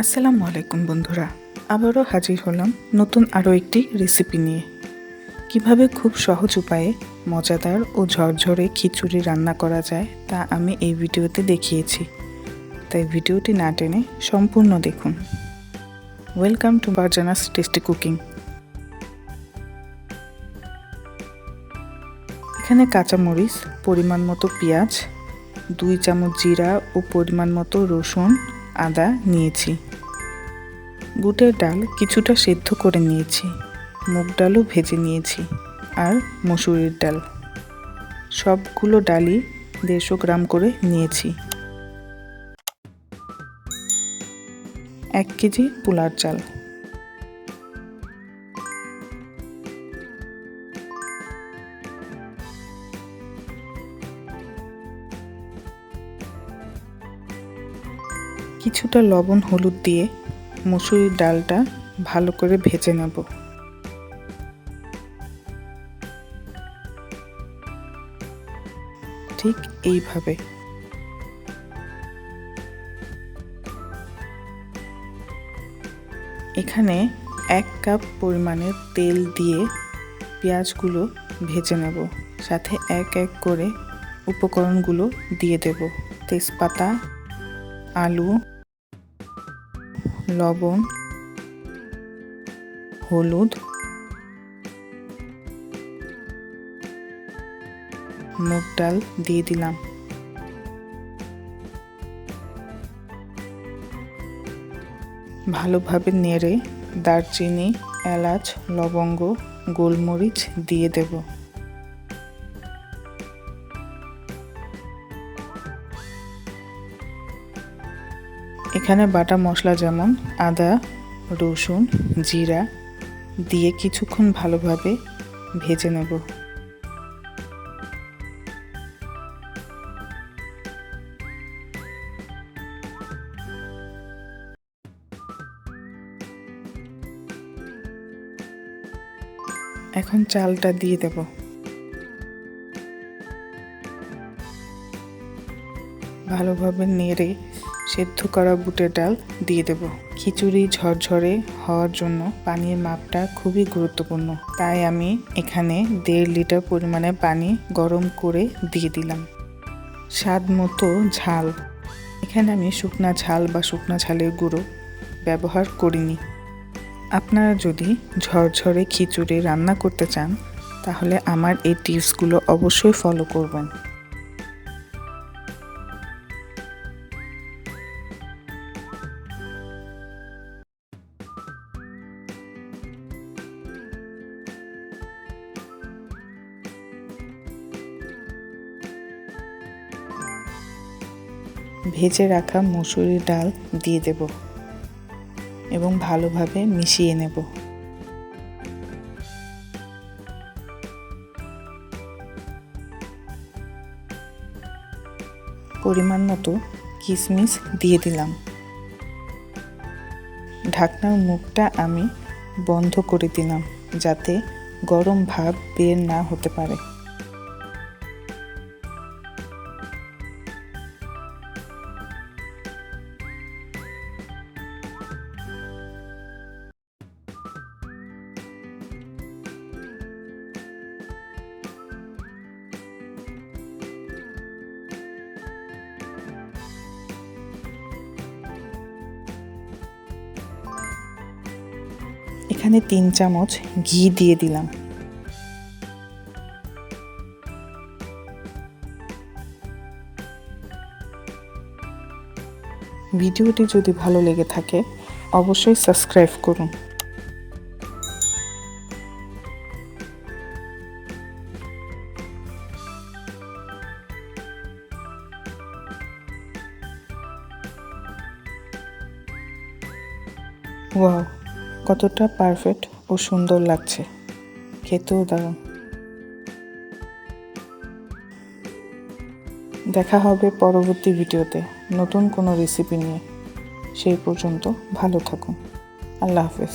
আসসালামু আলাইকুম বন্ধুরা, আবারও হাজির হলাম নতুন আরও একটি রেসিপি নিয়ে। কিভাবে খুব সহজ উপায়ে মজাদার ও ঝরঝরে খিচুড়ি রান্না করা যায় তা আমি এই ভিডিওতে দেখিয়েছি, তাই ভিডিওটি না টেনে সম্পূর্ণ দেখুন। Welcome to Farzana's tasty cooking. এখানে কাঁচামরিচ, পরিমাণ মতো পেঁয়াজ, 2 চামচ জিরা ও পরিমাণ মতো রসুন, আদা নিয়েছি। বুটের ডাল কিছুটা সেদ্ধ করে নিয়েছি, মুগ ডালও ভেজে নিয়েছি, আর মসুরির ডাল। সবগুলো ডালই 150 গ্রাম করে নিয়েছি। 1 কেজি পোলার চাল। কিছুটা লবণ হলুদ দিয়ে মসুরির ডালটা ভালো করে ভেজে নেব। ঠিক এইভাবে। এখানে 1 কাপ পরিমাণের তেল দিয়ে পেঁয়াজগুলো ভেজে নেব, সাথে এক এক করে উপকরণগুলো দিয়ে দেব। তেজপাতা, আলু, লবণ, হলুদ, মুগ ডাল দিয়ে দিলাম। ভালোভাবে নেড়ে দারচিনি, এলাচ, লবঙ্গ, গোলমরিচ দিয়ে দেব। এখানে বাটা মশলা যেমন আদা, রসুন, জিরা দিয়ে কিছুক্ষণ ভালোভাবে ভেজে নেব। এখন চালটা দিয়ে দেব। ভালোভাবে নেড়ে সেদ্ধ করা বুটের ডাল দিয়ে দেব। খিচুড়ি ঝরঝরে হওয়ার জন্য পানির মাপটা খুবই গুরুত্বপূর্ণ, তাই আমি এখানে 1.5 লিটার পরিমাণে পানি গরম করে দিয়ে দিলাম। স্বাদ মতো ঝাল। এখানে আমি শুকনা ঝাল বা শুকনা ঝালের গুঁড়ো ব্যবহার করিনি। আপনারা যদি ঝরঝরে খিচুড়ি রান্না করতে চান তাহলে আমার এই টিপসগুলো অবশ্যই ফলো করবেন। ভেজে রাখা মসুরির ডাল দিয়ে দেব এবং ভালোভাবে মিশিয়ে নেব। পরিমাণ মতো কিশমিশ দিয়ে দিলাম। ঢাকনার মুখটা আমি বন্ধ করে দিলাম যাতে গরম ভাপ বের না হতে পারে। এখানে 3 চামচ ঘি দিয়ে দিলাম। ভিডিওটি যদি ভালো লেগে থাকে অবশ্যই সাবস্ক্রাইব করুন। ওয়াও, কতটা পারফেক্ট ও সুন্দর লাগছে, খেতেও দারুণ। দেখা হবে পরবর্তী ভিডিওতে নতুন কোনো রেসিপি নিয়ে। সেই পর্যন্ত ভালো থাকুন। আল্লাহ হাফেজ।